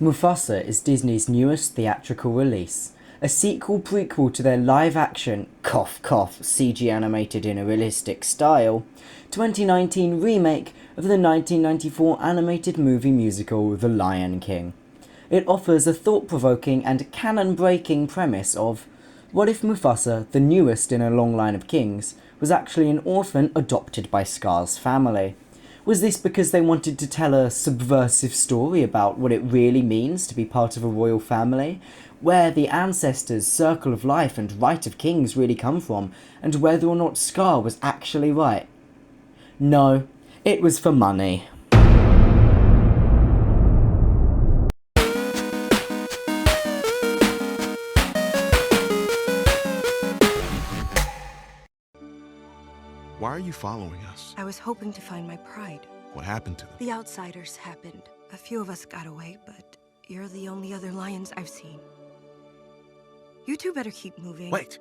Mufasa is Disney's newest theatrical release, a sequel prequel to their live-action, cough cough, CG animated in a realistic style, 2019 remake of the 1994 animated movie musical The Lion King. It offers a thought-provoking and canon-breaking premise of, what if Mufasa, the newest in a long line of kings, was actually an orphan adopted by Scar's family? Was this because they wanted to tell a subversive story about what it really means to be part of a royal family, where the ancestors' circle of life and right of kings really come from, and whether or not Scar was actually right? No, it was for money. Why are you following us? I was hoping to find my pride. What happened to them? The Outsiders happened. A few of us got away, but you're the only other lions I've seen. You two better keep moving. Wait!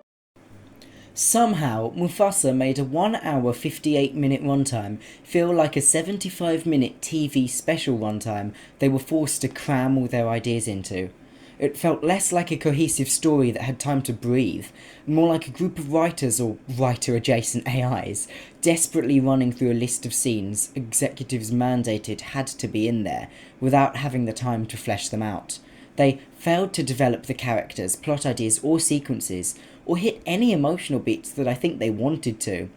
Somehow, Mufasa made a 1 hour 58 minute runtime feel like a 75-minute TV special runtime they were forced to cram all their ideas into. It felt less like a cohesive story that had time to breathe, more like a group of writers or writer-adjacent AIs, desperately running through a list of scenes executives mandated had to be in there, without having the time to flesh them out. They failed to develop the characters, plot ideas or sequences, or hit any emotional beats that I think they wanted to.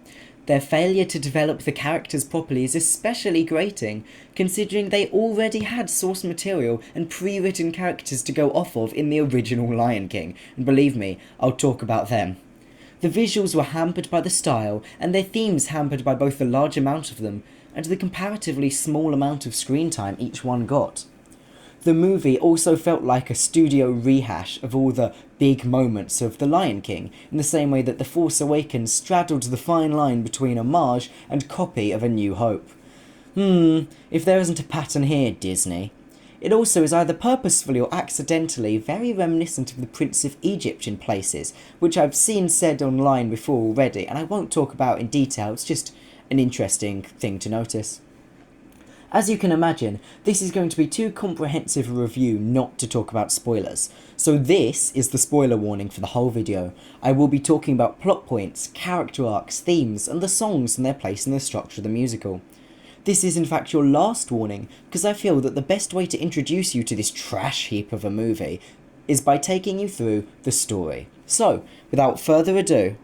Their failure to develop the characters properly is especially grating, considering they already had source material and pre-written characters to go off of in the original Lion King, and believe me, I'll talk about them. The visuals were hampered by the style, and their themes hampered by both the large amount of them, and the comparatively small amount of screen time each one got. The movie also felt like a studio rehash of all the big moments of The Lion King, in the same way that The Force Awakens straddled the fine line between homage and copy of A New Hope. If there isn't a pattern here, Disney. It also is either purposefully or accidentally very reminiscent of The Prince of Egypt in places, which I've seen said online before already, and I won't talk about in detail, it's just an interesting thing to notice. As you can imagine, this is going to be too comprehensive a review not to talk about spoilers, so this is the spoiler warning for the whole video. I will be talking about plot points, character arcs, themes, and the songs and their place in the structure of the musical. This is in fact your last warning, because I feel that the best way to introduce you to this trash heap of a movie is by taking you through the story. So, without further ado,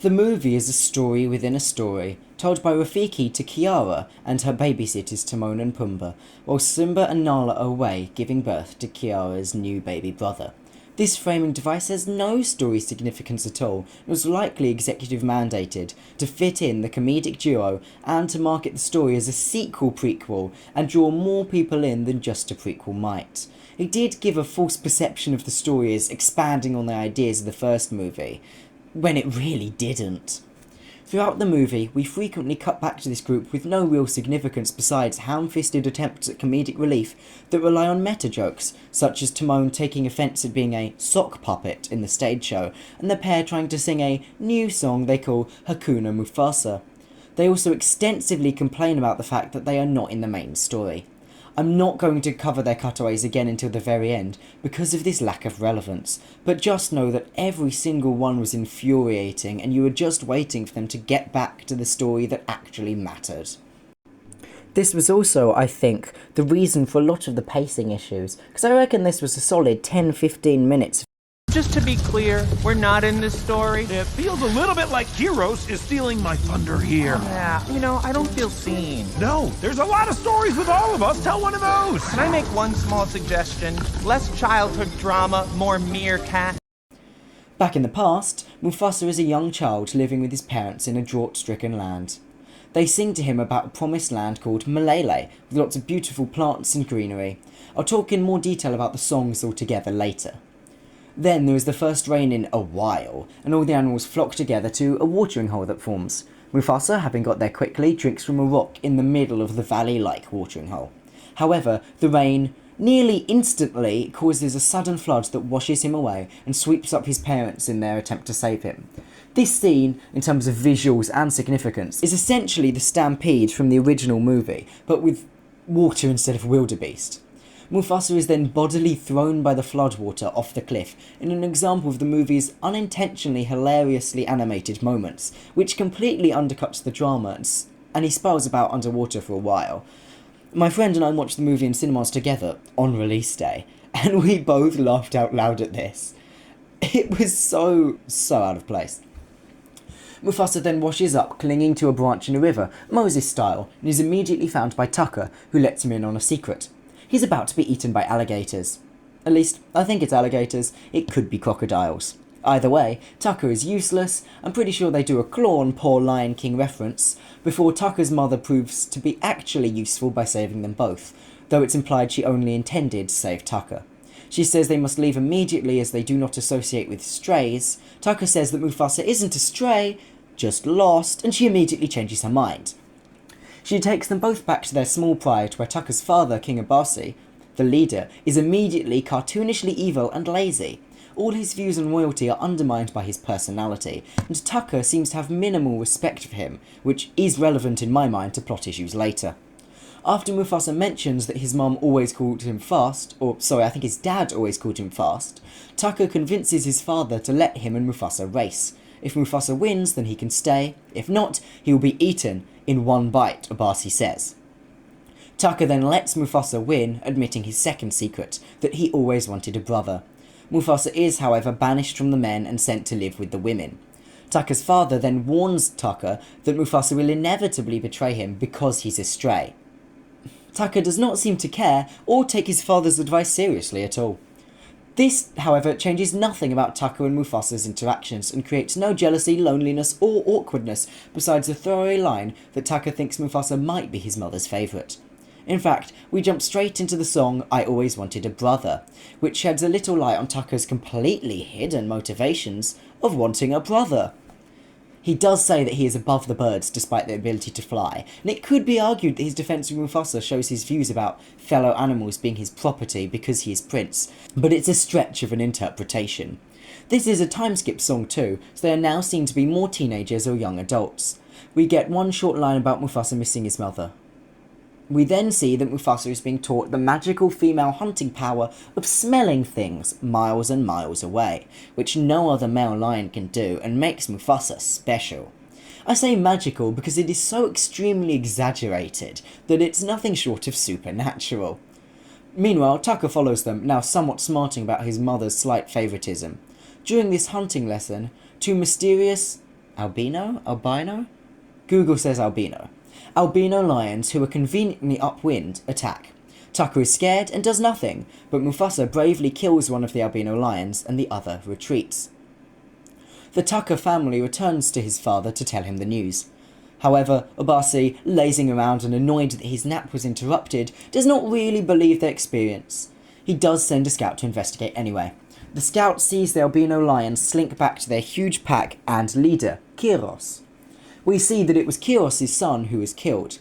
the movie is a story within a story, told by Rafiki to Kiara and her babysitters Timon and Pumbaa, while Simba and Nala are away giving birth to Kiara's new baby brother. This framing device has no story significance at all, and was likely executive mandated to fit in the comedic duo and to market the story as a sequel prequel and draw more people in than just a prequel might. It did give a false perception of the story as expanding on the ideas of the first movie, when it really didn't. Throughout the movie, we frequently cut back to this group with no real significance besides ham-fisted attempts at comedic relief that rely on meta-jokes, such as Timon taking offence at being a sock puppet in the stage show, and the pair trying to sing a new song they call Hakuna Mufasa. They also extensively complain about the fact that they are not in the main story. I'm not going to cover their cutaways again until the very end because of this lack of relevance, but just know that every single one was infuriating and you were just waiting for them to get back to the story that actually mattered. This was also, I think, the reason for a lot of the pacing issues, because I reckon this was a solid 10-15 minutes. Just to be clear, we're not in this story. It feels a little bit like Kiros is stealing my thunder here. Yeah, I don't feel seen. No, there's a lot of stories with all of us. Tell one of those. Can I make one small suggestion? Less childhood drama, more meerkat. Back in the past, Mufasa is a young child living with his parents in a drought-stricken land. They sing to him about a promised land called Malele, with lots of beautiful plants and greenery. I'll talk in more detail about the songs altogether later. Then there is the first rain in a while, and all the animals flock together to a watering hole that forms. Mufasa, having got there quickly, drinks from a rock in the middle of the valley-like watering hole. However, the rain nearly instantly causes a sudden flood that washes him away and sweeps up his parents in their attempt to save him. This scene, in terms of visuals and significance, is essentially the stampede from the original movie, but with water instead of wildebeest. Mufasa is then bodily thrown by the floodwater off the cliff in an example of the movie's unintentionally hilariously animated moments, which completely undercuts the drama, and he spirals about underwater for a while. My friend and I watched the movie in cinemas together on release day, and we both laughed out loud at this. It was so out of place. Mufasa then washes up, clinging to a branch in a river, Moses style, and is immediately found by Taka, who lets him in on a secret. He's about to be eaten by alligators. At least, I think it's alligators. It could be crocodiles. Either way, Taka is useless. I'm pretty sure they do a claw on poor Lion King reference, before Taka's mother proves to be actually useful by saving them both, though it's implied she only intended to save Taka. She says they must leave immediately as they do not associate with strays. Taka says that Mufasa isn't a stray, just lost, and she immediately changes her mind. She takes them both back to their small pride, where Taka's father, King Abasi, the leader, is immediately cartoonishly evil and lazy. All his views on royalty are undermined by his personality, and Taka seems to have minimal respect for him, which is relevant in my mind to plot issues later. After Mufasa mentions that his mum always called him fast, I think his dad always called him fast, Taka convinces his father to let him and Mufasa race. If Mufasa wins, then he can stay. If not, he will be eaten in one bite, Abasi says. Taka then lets Mufasa win, admitting his second secret, that he always wanted a brother. Mufasa is, however, banished from the men and sent to live with the women. Taka's father then warns Taka that Mufasa will inevitably betray him because he's a stray. Taka does not seem to care or take his father's advice seriously at all. This, however, changes nothing about Taka and Mufasa's interactions and creates no jealousy, loneliness or awkwardness besides the throwaway line that Taka thinks Mufasa might be his mother's favourite. In fact, we jump straight into the song I Always Wanted a Brother, which sheds a little light on Taka's completely hidden motivations of wanting a brother. He does say that he is above the birds despite their ability to fly, and it could be argued that his defence of Mufasa shows his views about fellow animals being his property because he is prince, but it's a stretch of an interpretation. This is a time skip song too, so they are now seen to be more teenagers or young adults. We get one short line about Mufasa missing his mother. We then see that Mufasa is being taught the magical female hunting power of smelling things miles and miles away, which no other male lion can do and makes Mufasa special. I say magical because it is so extremely exaggerated that it's nothing short of supernatural. Meanwhile, Taka follows them, now somewhat smarting about his mother's slight favouritism. During this hunting lesson, two mysterious albino? Google says albino lions who are conveniently upwind attack. Taka is scared and does nothing, but Mufasa bravely kills one of the albino lions and the other retreats. The Taka family returns to his father to tell him the news. However, Abasi, lazing around and annoyed that his nap was interrupted, does not really believe their experience. He does send a scout to investigate anyway. The scout sees the albino lions slink back to their huge pack and leader, Kiros. We see that it was Kiros' son who was killed.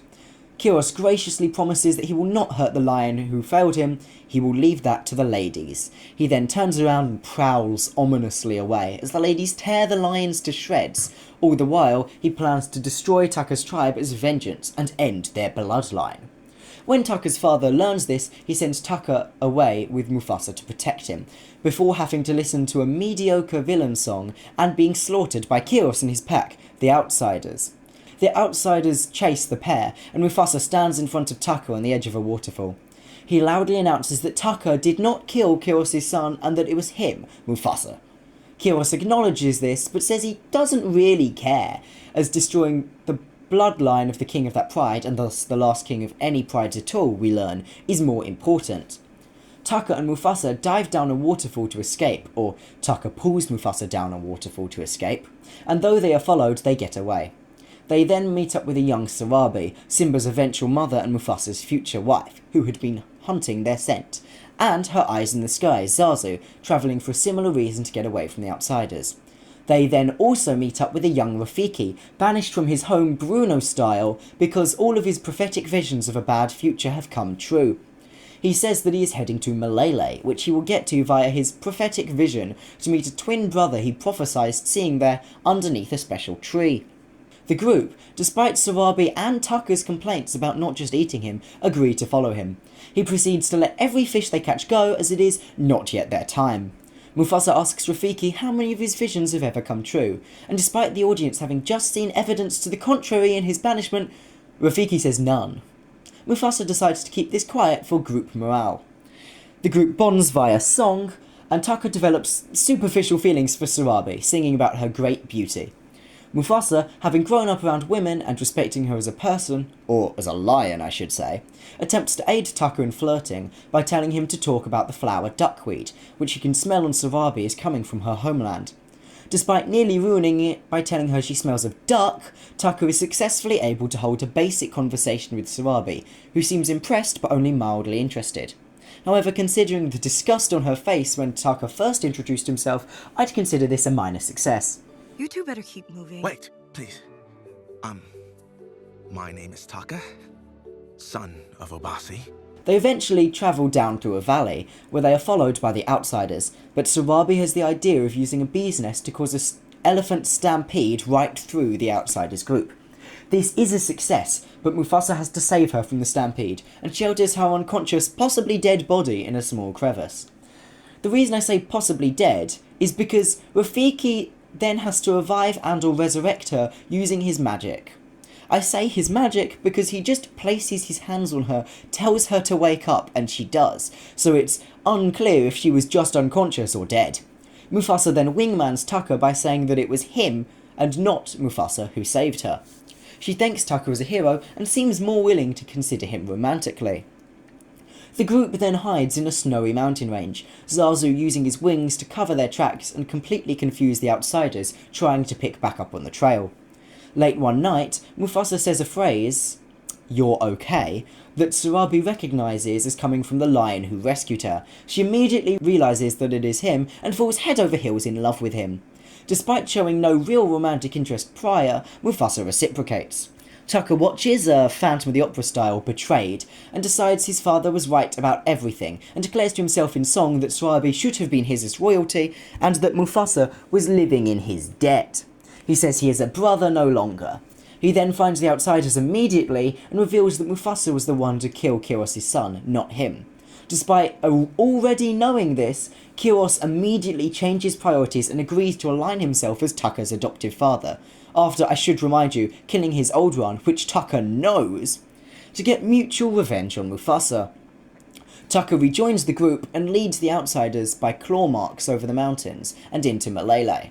Kiros graciously promises that he will not hurt the lion who failed him, he will leave that to the ladies. He then turns around and prowls ominously away as the ladies tear the lions to shreds. All the while, he plans to destroy Taka's tribe as vengeance and end their bloodline. When Taka's father learns this, he sends Taka away with Mufasa to protect him, before having to listen to a mediocre villain song and being slaughtered by Kiros and his pack, the Outsiders. The Outsiders chase the pair, and Mufasa stands in front of Taka on the edge of a waterfall. He loudly announces that Taka did not kill Kiros' son and that it was him, Mufasa. Kiros acknowledges this, but says he doesn't really care, as destroying the bloodline of the king of that pride, and thus the last king of any pride at all, we learn, is more important. Taka and Mufasa dive down a waterfall to escape, or Taka pulls Mufasa down a waterfall to escape, and though they are followed, they get away. They then meet up with a young Sarabi, Simba's eventual mother and Mufasa's future wife, who had been hunting their scent, and her eyes in the sky, Zazu, travelling for a similar reason to get away from the Outsiders. They then also meet up with a young Rafiki, banished from his home Bruno style because all of his prophetic visions of a bad future have come true. He says that he is heading to Malele, which he will get to via his prophetic vision to meet a twin brother he prophesied seeing there underneath a special tree. The group, despite Sarabi and Taka's complaints about not just eating him, agree to follow him. He proceeds to let every fish they catch go, as it is not yet their time. Mufasa asks Rafiki how many of his visions have ever come true, and despite the audience having just seen evidence to the contrary in his banishment, Rafiki says none. Mufasa decides to keep this quiet for group morale. The group bonds via song, and Taka develops superficial feelings for Sarabi, singing about her great beauty. Mufasa, having grown up around women and respecting her as a person, or as a lion I should say, attempts to aid Taka in flirting by telling him to talk about the flower duckweed, which he can smell on Sarabi as coming from her homeland. Despite nearly ruining it by telling her she smells of duck, Taka is successfully able to hold a basic conversation with Sarabi, who seems impressed but only mildly interested. However, considering the disgust on her face when Taka first introduced himself, I'd consider this a minor success. You two better keep moving. Wait, please. My name is Taka, son of Obasi. They eventually travel down to a valley, where they are followed by the Outsiders, but Sarabi has the idea of using a bee's nest to cause an elephant stampede right through the Outsiders group. This is a success, but Mufasa has to save her from the stampede, and shelters her unconscious, possibly dead body in a small crevice. The reason I say possibly dead is because Rafiki then has to revive and or resurrect her using his magic. I say his magic because he just places his hands on her, tells her to wake up, and she does, so it's unclear if she was just unconscious or dead. Mufasa then wingmans Taka by saying that it was him and not Mufasa who saved her. She thanks Taka as a hero and seems more willing to consider him romantically. The group then hides in a snowy mountain range, Zazu using his wings to cover their tracks and completely confuse the Outsiders trying to pick back up on the trail. Late one night, Mufasa says a phrase, "You're okay," that Sarabi recognises as coming from the lion who rescued her. She immediately realises that it is him and falls head over heels in love with him. Despite showing no real romantic interest prior, Mufasa reciprocates. Taka watches a Phantom of the Opera style Betrayed and decides his father was right about everything and declares to himself in song that Sarabi should have been his as royalty and that Mufasa was living in his debt. He says he is a brother no longer. He then finds the Outsiders immediately and reveals that Mufasa was the one to kill Kiros' son, not him. Despite already knowing this, Kiros immediately changes priorities and agrees to align himself as Taka's adoptive father, after, I should remind you, killing his old one, which Taka knows, to get mutual revenge on Mufasa. Taka rejoins the group and leads the Outsiders by claw marks over the mountains and into Malele.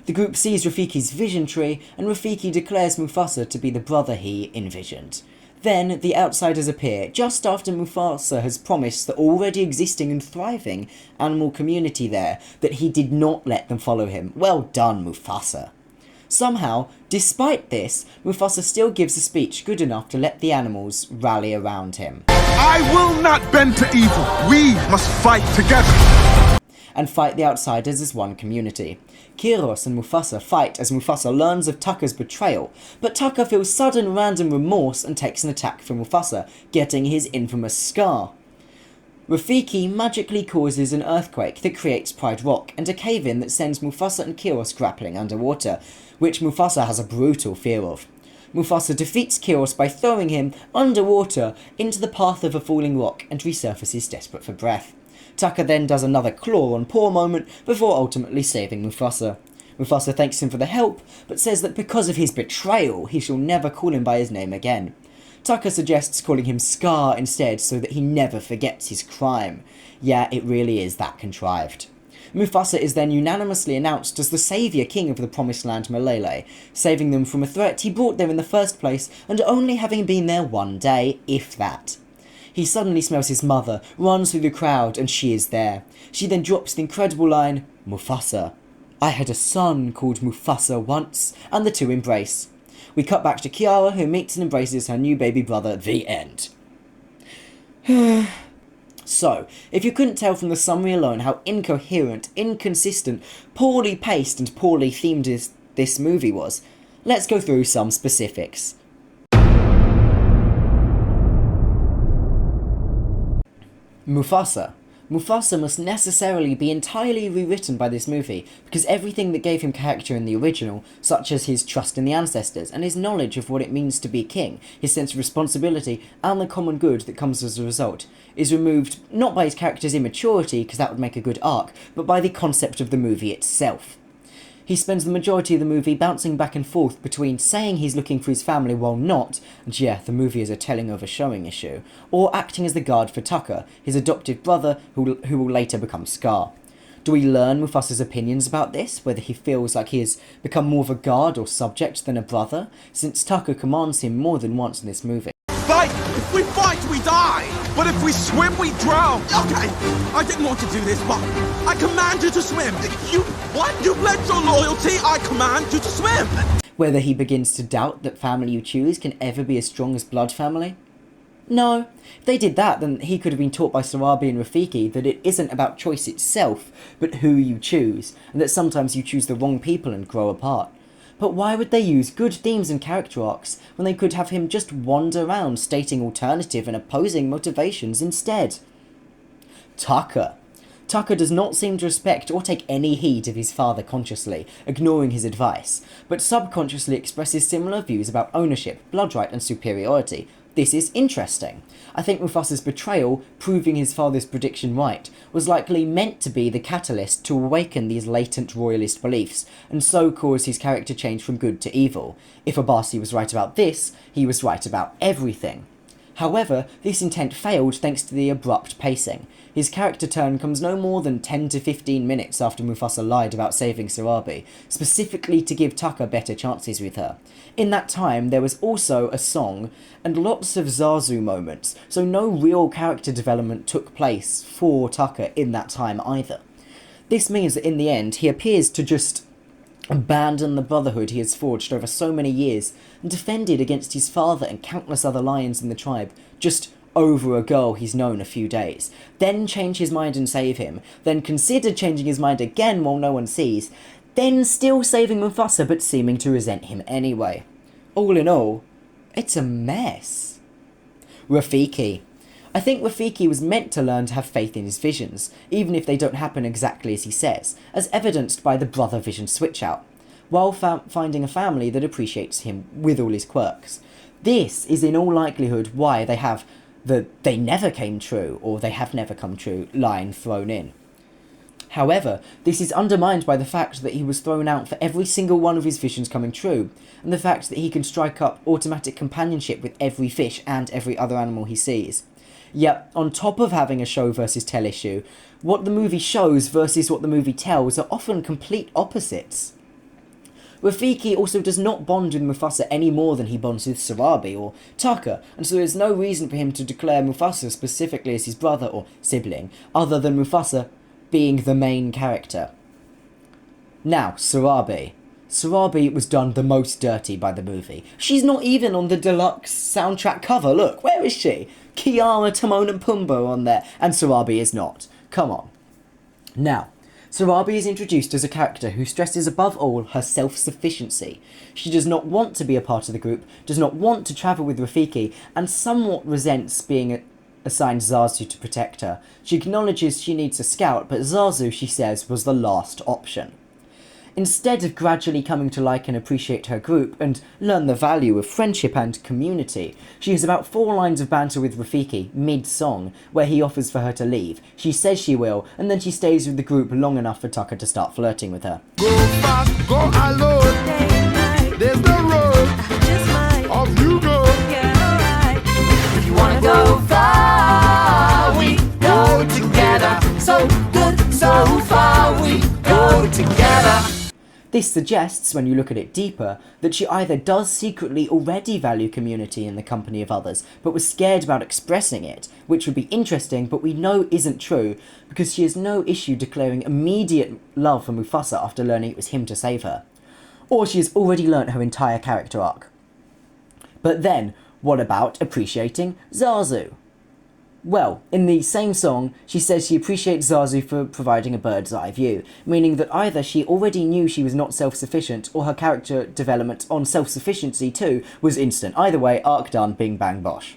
The group sees Rafiki's vision tree, and Rafiki declares Mufasa to be the brother he envisioned. Then, the Outsiders appear, just after Mufasa has promised the already existing and thriving animal community there that he did not let them follow him. Well done, Mufasa. Somehow, despite this, Mufasa still gives a speech good enough to let the animals rally around him. I will not bend to evil. We must fight together. And fight the Outsiders as one community. Kiros and Mufasa fight as Mufasa learns of Taka's betrayal, but Taka feels sudden random remorse and takes an attack from Mufasa, getting his infamous scar. Rafiki magically causes an earthquake that creates Pride Rock and a cave-in that sends Mufasa and Kiros grappling underwater, which Mufasa has a brutal fear of. Mufasa defeats Kiros by throwing him underwater into the path of a falling rock and resurfaces desperate for breath. Taka then does another claw on Paw moment before ultimately saving Mufasa. Mufasa thanks him for the help, but says that because of his betrayal, he shall never call him by his name again. Taka suggests calling him Scar instead so that he never forgets his crime. Yeah, it really is that contrived. Mufasa is then unanimously announced as the saviour king of the Promised Land Malele, saving them from a threat he brought there in the first place and only having been there one day, if that. He suddenly smells his mother, runs through the crowd, and she is there. She then drops the incredible line, "Mufasa. I had a son called Mufasa once," and the two embrace. We cut back to Kiara, who meets and embraces her new baby brother. The end. So, if you couldn't tell from the summary alone how incoherent, inconsistent, poorly paced and poorly themed this movie was, let's go through some specifics. Mufasa. Mufasa must necessarily be entirely rewritten by this movie, because everything that gave him character in the original, such as his trust in the ancestors and his knowledge of what it means to be king, his sense of responsibility and the common good that comes as a result, is removed not by his character's immaturity, because that would make a good arc, but by the concept of the movie itself. He spends the majority of the movie bouncing back and forth between saying he's looking for his family while not, and yeah, the movie is a telling over showing issue, or acting as the guard for Taka, his adoptive brother who will later become Scar. Do we learn Mufasa's opinions about this, whether he feels like he has become more of a guard or subject than a brother, since Taka commands him more than once in this movie? Fight! If we fight, we die! But if we swim, we drown! Okay, I didn't want to do this, but I command you to swim! What? You pledged your loyalty, I command you to swim! Whether he begins to doubt that family you choose can ever be as strong as blood family? No. If they did that, then he could have been taught by Sarabi and Rafiki that it isn't about choice itself, but who you choose, and that sometimes you choose the wrong people and grow apart. But why would they use good themes and character arcs when they could have him just wander around stating alternative and opposing motivations instead? Taka. Taka does not seem to respect or take any heed of his father consciously, ignoring his advice, but subconsciously expresses similar views about ownership, blood right and superiority. This is interesting. I think Mufasa's betrayal, proving his father's prediction right, was likely meant to be the catalyst to awaken these latent royalist beliefs, and so cause his character change from good to evil. If Abasi was right about this, he was right about everything. However, this intent failed thanks to the abrupt pacing. His character turn comes no more than 10 to 15 minutes after Mufasa lied about saving Sarabi, specifically to give Taka better chances with her. In that time, there was also a song, and lots of Zazu moments, so no real character development took place for Taka in that time either. This means that in the end, he appears to just abandon the brotherhood he has forged over so many years, and defended against his father and countless other lions in the tribe, just over a girl he's known a few days, then change his mind and save him, then consider changing his mind again while no one sees, then still saving Mufasa but seeming to resent him anyway. All in all, it's a mess. Rafiki. I think Rafiki was meant to learn to have faith in his visions, even if they don't happen exactly as he says, as evidenced by the brother vision switch out, while finding a family that appreciates him with all his quirks. This is in all likelihood why they have the "they never came true" or "they have never come true" line thrown in. However, this is undermined by the fact that he was thrown out for every single one of his visions coming true, and the fact that he can strike up automatic companionship with every fish and every other animal he sees. Yet, on top of having a show versus tell issue, what the movie shows versus what the movie tells are often complete opposites. Rafiki also does not bond with Mufasa any more than he bonds with Sarabi or Taka, and so there's no reason for him to declare Mufasa specifically as his brother or sibling, other than Mufasa being the main character. Now, Sarabi. Sarabi was done the most dirty by the movie. She's not even on the deluxe soundtrack cover, look, where is she? Kiara, Timon and Pumbaa on there, and Sarabi is not. Come on. Now, Sarabi is introduced as a character who stresses above all her self-sufficiency. She does not want to be a part of the group, does not want to travel with Rafiki, and somewhat resents being assigned Zazu to protect her. She acknowledges she needs a scout, but Zazu, she says, was the last option. Instead of gradually coming to like and appreciate her group and learn the value of friendship and community, she has about 4 lines of banter with Rafiki mid-song, where he offers for her to leave. She says she will, and then she stays with the group long enough for Taka to start flirting with her. Go fast, go alone. There's the road. Off you go. If you wanna go far, we go together. So good, so far, we go together. This suggests, when you look at it deeper, that she either does secretly already value community in the company of others, but was scared about expressing it, which would be interesting, but we know isn't true, because she has no issue declaring immediate love for Mufasa after learning it was him to save her. Or she has already learnt her entire character arc. But then, what about appreciating Zazu? Well, in the same song, she says she appreciates Zazu for providing a bird's eye view, meaning that either she already knew she was not self-sufficient, or her character development on self-sufficiency too was instant. Either way, arc done, bing bang bosh.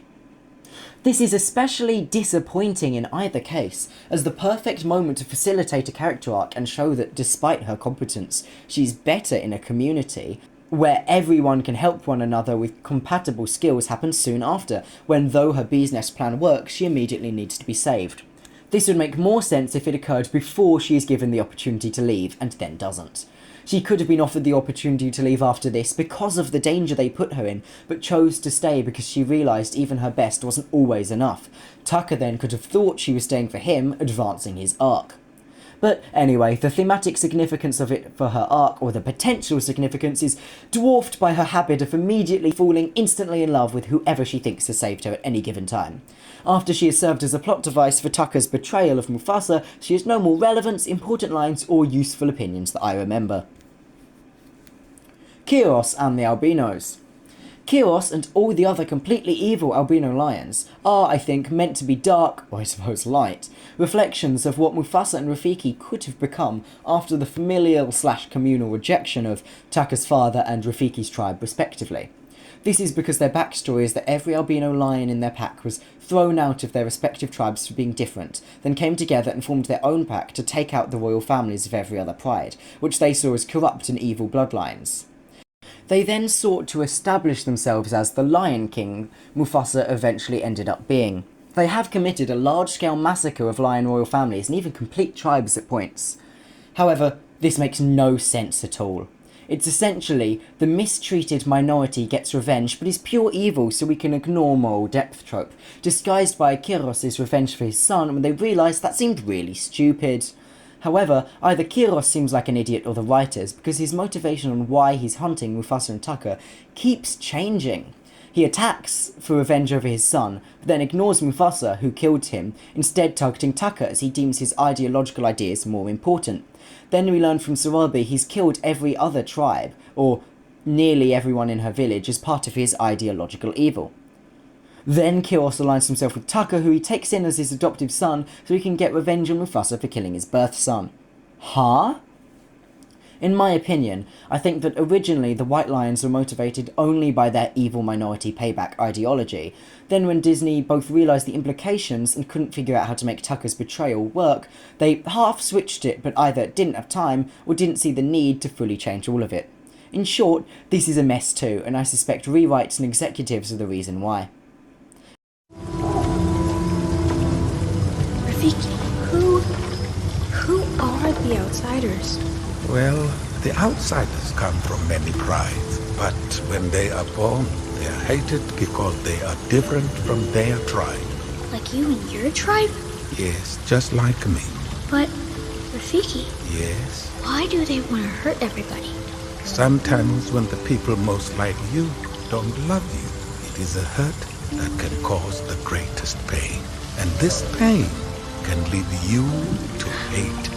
This is especially disappointing in either case, as the perfect moment to facilitate a character arc and show that despite her competence, she's better in a community where everyone can help one another with compatible skills happens soon after, when though her bee's nest plan works, she immediately needs to be saved. This would make more sense if it occurred before she is given the opportunity to leave, and then doesn't. She could have been offered the opportunity to leave after this because of the danger they put her in, but chose to stay because she realised even her best wasn't always enough. Taka then could have thought she was staying for him, advancing his arc. But anyway, the thematic significance of it for her arc, or the potential significance, is dwarfed by her habit of immediately falling instantly in love with whoever she thinks has saved her at any given time. After she has served as a plot device for Taka's betrayal of Mufasa, she has no more relevance, important lines, or useful opinions that I remember. Kiros and the Albinos. Kiros and all the other completely evil albino lions are, I think, meant to be dark, or I suppose light, reflections of what Mufasa and Rafiki could have become after the familial/communal rejection of Taka's father and Rafiki's tribe respectively. This is because their backstory is that every albino lion in their pack was thrown out of their respective tribes for being different, then came together and formed their own pack to take out the royal families of every other pride, which they saw as corrupt and evil bloodlines. They then sought to establish themselves as the Lion King Mufasa eventually ended up being. They have committed a large-scale massacre of lion royal families and even complete tribes at points. However, this makes no sense at all. It's essentially the mistreated minority gets revenge but is pure evil, so we can ignore moral depth trope, disguised by Kiros' revenge for his son when they realise that seemed really stupid. However, either Kiros seems like an idiot or the writers, because his motivation on why he's hunting Mufasa and Taka keeps changing. He attacks for revenge over his son, but then ignores Mufasa, who killed him, instead targeting Taka as he deems his ideological ideas more important. Then we learn from Sarabi he's killed every other tribe, or nearly everyone in her village, as part of his ideological evil. Then Kiros aligns himself with Taka, who he takes in as his adoptive son, so he can get revenge on Mufasa for killing his birth son. Huh? In my opinion, I think that originally the White Lions were motivated only by their evil minority payback ideology. Then when Disney both realised the implications and couldn't figure out how to make Taka's betrayal work, they half switched it but either didn't have time or didn't see the need to fully change all of it. In short, this is a mess too, and I suspect rewrites and executives are the reason why. Rafiki, who are the Outsiders? Well, the outsiders come from many prides, but when they are born, they are hated because they are different from their tribe. Like you and your tribe? Yes, just like me. But, Rafiki, Yes. why do they want to hurt everybody? Sometimes when the people most like you don't love you, it is a hurt that can cause the greatest pain. And this pain can lead you to hate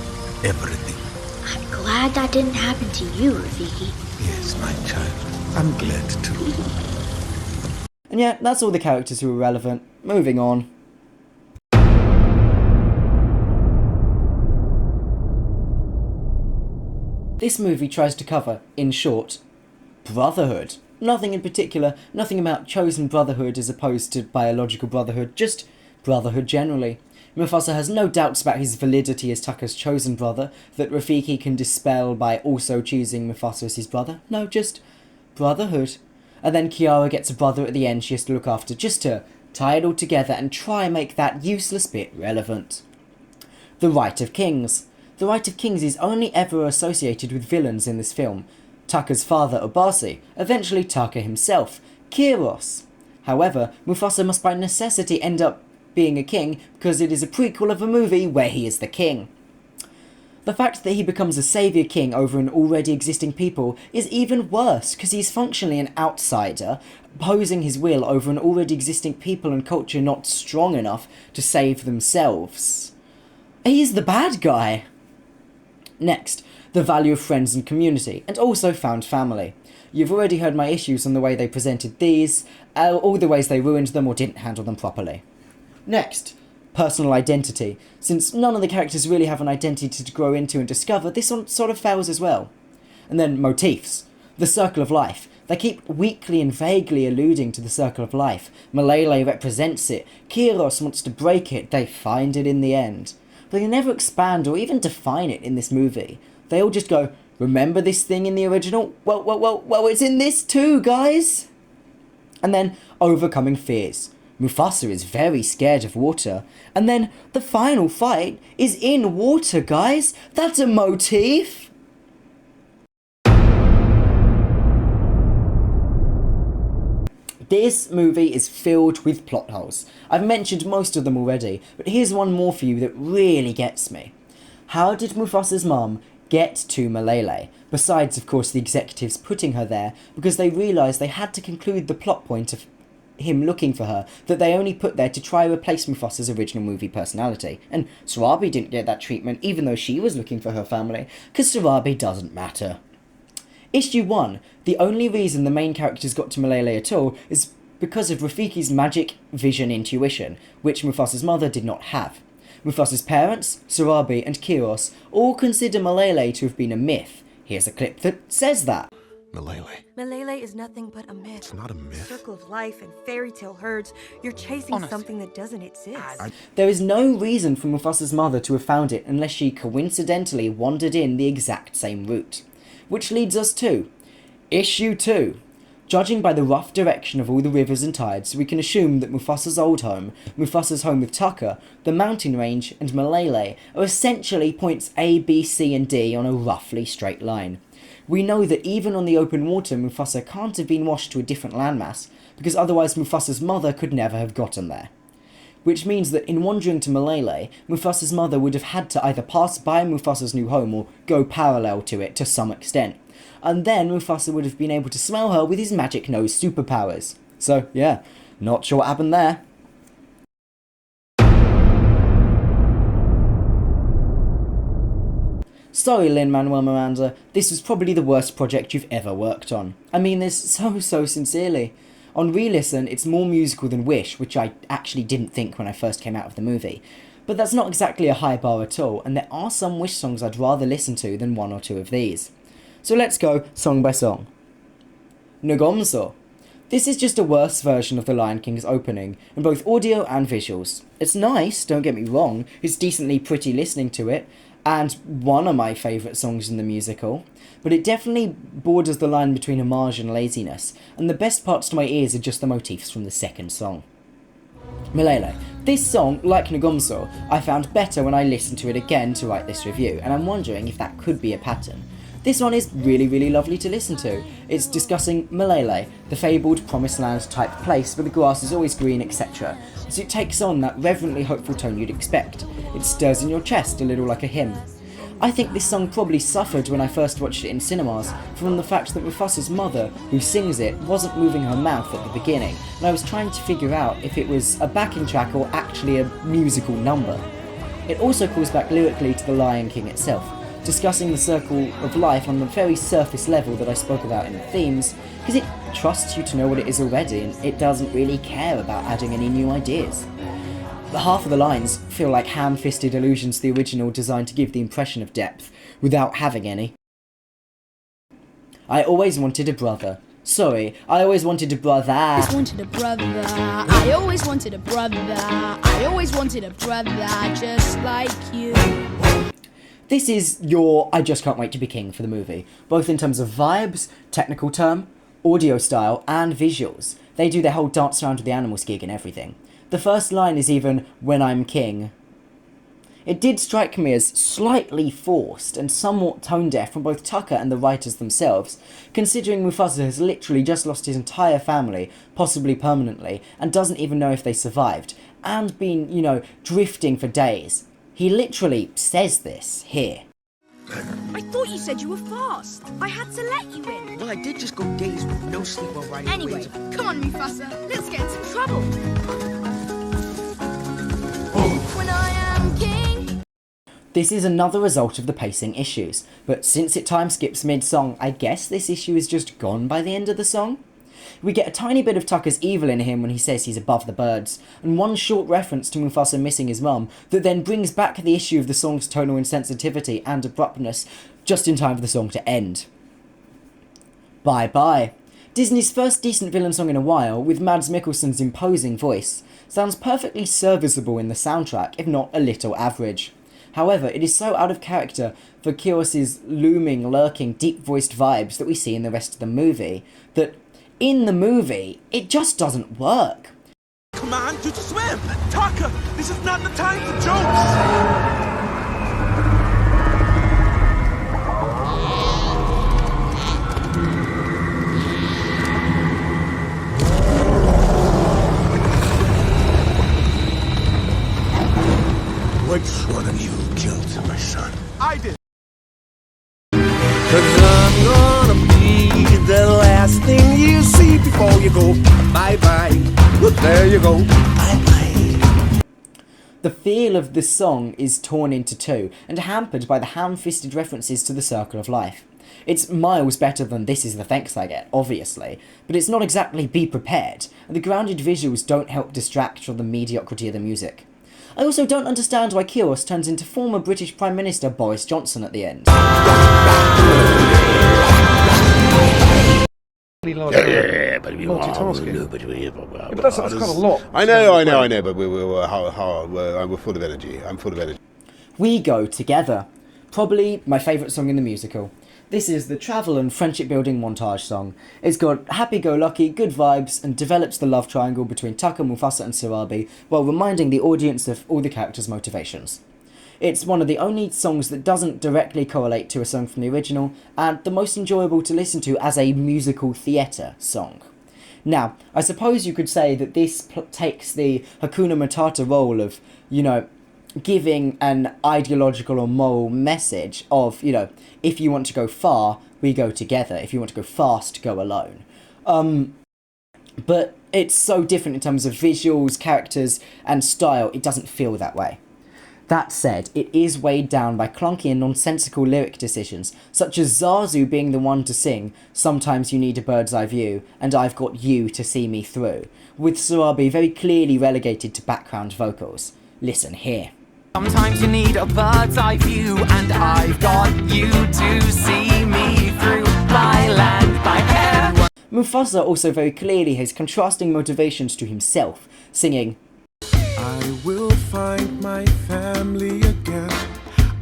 everything. I'm glad that didn't happen to you, Rafiki. Yes, my child. I'm glad too. And yeah, that's all the characters who are relevant. Moving on. This movie tries to cover, in short, brotherhood. Nothing in particular, nothing about chosen brotherhood as opposed to biological brotherhood, just brotherhood generally. Mufasa has no doubts about his validity as Taka's chosen brother, that Rafiki can dispel by also choosing Mufasa as his brother. No, just brotherhood. And then Kiara gets a brother at the end she has to look after, just to tie it all together and try and make that useless bit relevant. The Right of Kings. The Right of Kings is only ever associated with villains in this film. Taka's father, Obasi, eventually Taka himself, Kiros. However, Mufasa must by necessity end up being a king because it is a prequel of a movie where he is the king. The fact that he becomes a saviour king over an already existing people is even worse because he's functionally an outsider, imposing his will over an already existing people and culture not strong enough to save themselves. He's the bad guy. Next, the value of friends and community, and also found family. You've already heard my issues on the way they presented these, all the ways they ruined them or didn't handle them properly. Next, personal identity. Since none of the characters really have an identity to grow into and discover, this one sort of fails as well. And then motifs. The circle of life. They keep weakly and vaguely alluding to the circle of life. Malele represents it. Kiros wants to break it. They find it in the end. But they never expand or even define it in this movie. They all just go, remember this thing in the original? Well, it's in this too, guys! And then, overcoming fears. Mufasa is very scared of water. And then, the final fight is in water, guys! That's a motif! This movie is filled with plot holes. I've mentioned most of them already, but here's one more for you that really gets me. How did Mufasa's mum get to Malele? Besides, of course, the executives putting her there, because they realised they had to conclude the plot point of him looking for her, that they only put there to try to replace Mufasa's original movie personality. And Sarabi didn't get that treatment, even though she was looking for her family, because Sarabi doesn't matter. Issue 1, the only reason the main characters got to Malele at all is because of Rafiki's magic vision intuition, which Mufasa's mother did not have. Mufasa's parents, Sarabi and Kiros, all consider Malele to have been a myth. Here's a clip that says that. Malele is nothing but a myth. It's not a myth. Circle of life and fairy tale herds. You're chasing something that doesn't exist. There is no reason for Mufasa's mother to have found it unless she coincidentally wandered in the exact same route. Which leads us to Issue 2. Judging by the rough direction of all the rivers and tides, we can assume that Mufasa's old home, Mufasa's home with Taka, the mountain range, and Malele are essentially points A, B, C, and D on a roughly straight line. We know that even on the open water, Mufasa can't have been washed to a different landmass, because otherwise Mufasa's mother could never have gotten there. Which means that in wandering to Malele, Mufasa's mother would have had to either pass by Mufasa's new home or go parallel to it to some extent. And then Mufasa would have been able to smell her with his magic nose superpowers. So, yeah, not sure what happened there. Sorry, Lin-Manuel Miranda, this was probably the worst project you've ever worked on. I mean this so sincerely. On re-listen, it's more musical than Wish, which I actually didn't think when I first came out of the movie. But that's not exactly a high bar at all, and there are some Wish songs I'd rather listen to than one or two of these. So let's go song by song. Ngomso. This is just a worse version of The Lion King's opening, in both audio and visuals. It's nice, don't get me wrong, it's decently pretty listening to it, and one of my favourite songs in the musical, but it definitely borders the line between homage and laziness, and the best parts to my ears are just the motifs from the second song. Malele. This song, like Ngomso, I found better when I listened to it again to write this review, and I'm wondering if that could be a pattern. This one is really lovely to listen to. It's discussing Malele, the fabled promised land type place where the grass is always green, etc. So it takes on that reverently hopeful tone you'd expect. It stirs in your chest a little like a hymn. I think this song probably suffered when I first watched it in cinemas from the fact that Mufasa's mother, who sings it, wasn't moving her mouth at the beginning, and I was trying to figure out if it was a backing track or actually a musical number. It also calls back lyrically to The Lion King itself, discussing the circle of life on the very surface level that I spoke about in the themes, because it trusts you to know what it is already and it doesn't really care about adding any new ideas. Half of the lines feel like ham-fisted allusions to the original designed to give the impression of depth, without having any. I always wanted a brother. Sorry, I always wanted a brother. I always wanted a brother. I always wanted a brother. I always wanted a brother just like you. This is your I just can't wait to be king for the movie, both in terms of vibes, technical term, audio style, and visuals. They do their whole dance around with the animals gig and everything. The first line is even, when I'm king. It did strike me as slightly forced and somewhat tone-deaf from both Taka and the writers themselves, considering Mufasa has literally just lost his entire family, possibly permanently, and doesn't even know if they survived, and been, drifting for days. He literally says this here. I thought you said you were fast. I had to let you in. Well, I did just go days with no sleep while riding Anyway, come on, Mufasa. Let's get into trouble. When I am king. This is another result of the pacing issues, but since it time skips mid-song, I guess this issue is just gone by the end of the song? We get a tiny bit of Tucker's evil in him when he says he's above the birds, and one short reference to Mufasa missing his mum that then brings back the issue of the song's tonal insensitivity and abruptness just in time for the song to end. Bye bye. Disney's first decent villain song in a while, with Mads Mikkelsen's imposing voice, sounds perfectly serviceable in the soundtrack, if not a little average. However, it is so out of character for Kiros' looming, lurking, deep-voiced vibes that we see in the rest of the movie, that in the movie, it just doesn't work. Command you to swim! Taka, this is not the time for jokes! Which one of you killed my son? I did. 'Cause I'm gonna be the last thing you see before you go. Bye-bye. There you go. Bye-bye. The feel of the song is torn into two, and hampered by the ham-fisted references to the circle of life. It's miles better than This Is the Thanks I Get, obviously, but it's not exactly Be Prepared, and the grounded visuals don't help distract from the mediocrity of the music. I also don't understand why Kiros turns into former British Prime Minister Boris Johnson at the end. But that's kind of a lot. I know, but we're full of energy. I'm full of energy. We Go Together. Probably my favourite song in the musical. This is the travel and friendship building montage song. It's got happy-go-lucky, good vibes, and develops the love triangle between Taka, Mufasa and Sarabi, while reminding the audience of all the characters' motivations. It's one of the only songs that doesn't directly correlate to a song from the original, and the most enjoyable to listen to as a musical theatre song. Now, I suppose you could say that this takes the Hakuna Matata role of, giving an ideological or moral message of, if you want to go far, we go together. If you want to go fast, go alone. But it's so different in terms of visuals, characters, and style, it doesn't feel that way. That said, it is weighed down by clunky and nonsensical lyric decisions, such as Zazu being the one to sing, "Sometimes you need a bird's eye view, and I've got you to see me through," with Sarabi very clearly relegated to background vocals. Listen here. Sometimes you need a bird's eye view, and I've got you to see me through. By land, by air. Mufasa also very clearly has contrasting motivations to himself, singing, I will find my family again.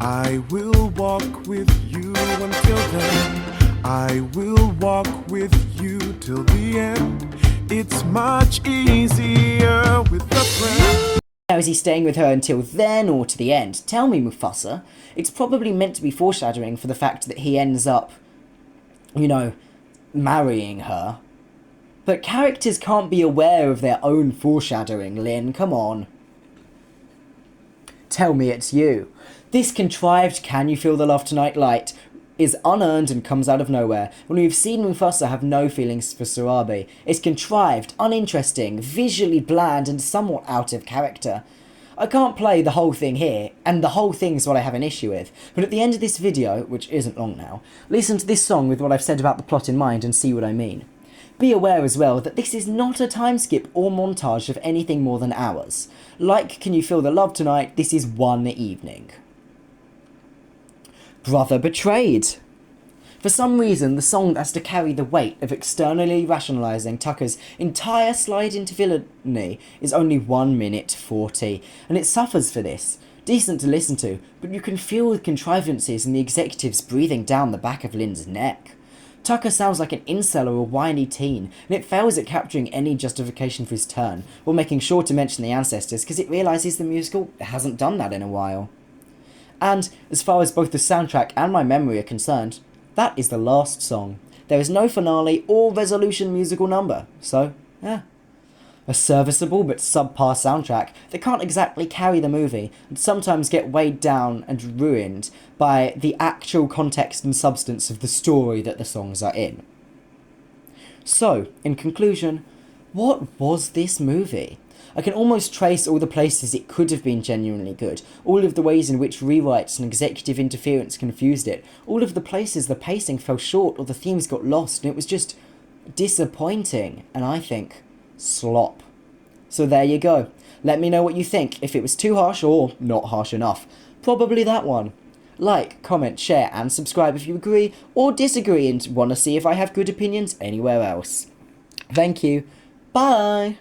I will walk with you until then. I will walk with you till the end. It's much easier with a friend. Now, is he staying with her until then or to the end? Tell me, Mufasa. It's probably meant to be foreshadowing for the fact that he ends up, marrying her. But characters can't be aware of their own foreshadowing, Lynn. Come on. Tell me it's you. This contrived "Can You Feel the Love Tonight" light is unearned and comes out of nowhere, when we've seen Mufasa have no feelings for Sarabi. It's contrived, uninteresting, visually bland, and somewhat out of character. I can't play the whole thing here, and the whole thing's what I have an issue with, but at the end of this video, which isn't long now, listen to this song with what I've said about the plot in mind and see what I mean. Be aware as well that this is not a time skip or montage of anything more than hours. Like Can You Feel the Love Tonight, this is one evening. Brother Betrayed. For some reason, the song has to carry the weight of externally rationalising Taka's entire slide into villainy is only 1 minute 40, and it suffers for this. Decent to listen to, but you can feel the contrivances and the executives breathing down the back of Lynn's neck. Taka sounds like an incel or a whiny teen, and it fails at capturing any justification for his turn, while making sure to mention the ancestors because it realises the musical hasn't done that in a while. And, as far as both the soundtrack and my memory are concerned, that is the last song. There is no finale or resolution musical number, so, a serviceable but subpar soundtrack that can't exactly carry the movie, and sometimes get weighed down and ruined by the actual context and substance of the story that the songs are in. So, in conclusion, what was this movie? I can almost trace all the places it could have been genuinely good, all of the ways in which rewrites and executive interference confused it, all of the places the pacing fell short or the themes got lost, and it was just disappointing, and I think slop. So there you go. Let me know what you think, if it was too harsh or not harsh enough. Probably that one. Like, comment, share and subscribe if you agree or disagree and want to see if I have good opinions anywhere else. Thank you. Bye!